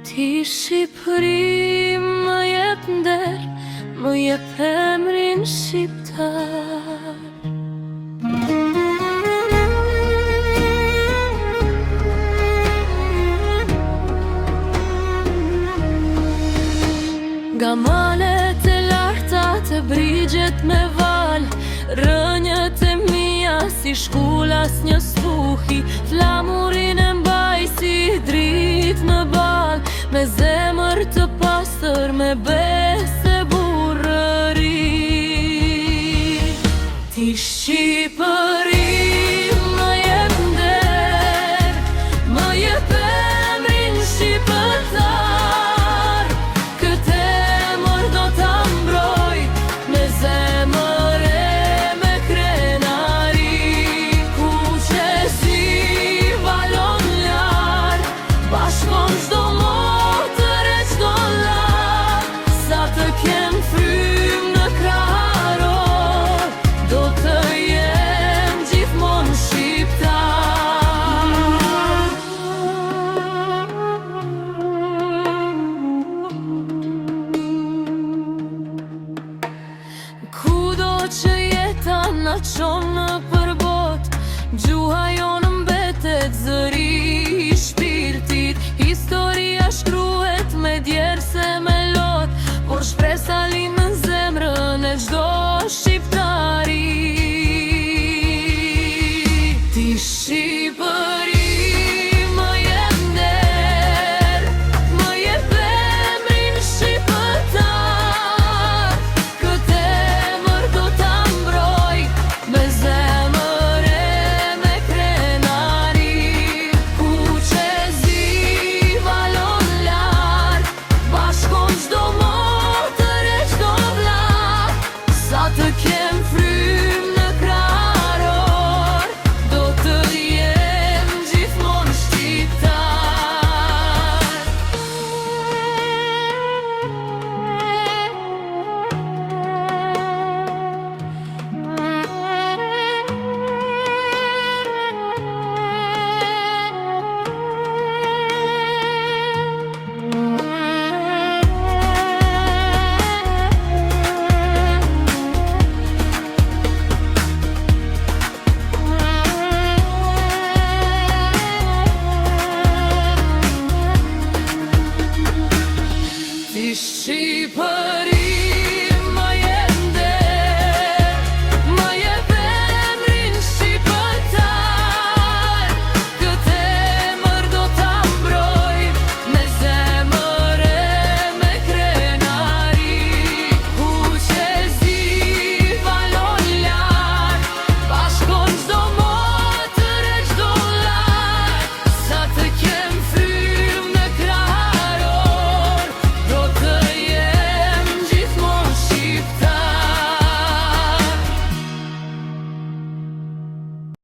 Ti Shqipëri më jep nder, më jep emrin shqiptar. Nga malet e larta të brigjet me val, rënjët e mia si shkullas një stuhi, flamurin e mbaj si drit në bal, me zemër të pastër, me bese burrëri. Ti Shqipëri më jep nder, më jep emrin shqiptar, këtë emër do ta mbroj me zemër e me krenari, ku qesi valon lart, bashkon çdo motër e çdo lar, sa të kem frym në kraharo, do të jem gjithmonë shqiptar. Kudo që jeta na çon nëpër botë, gjuha jonë mbetet zëri i shpirtit, historia shkruhet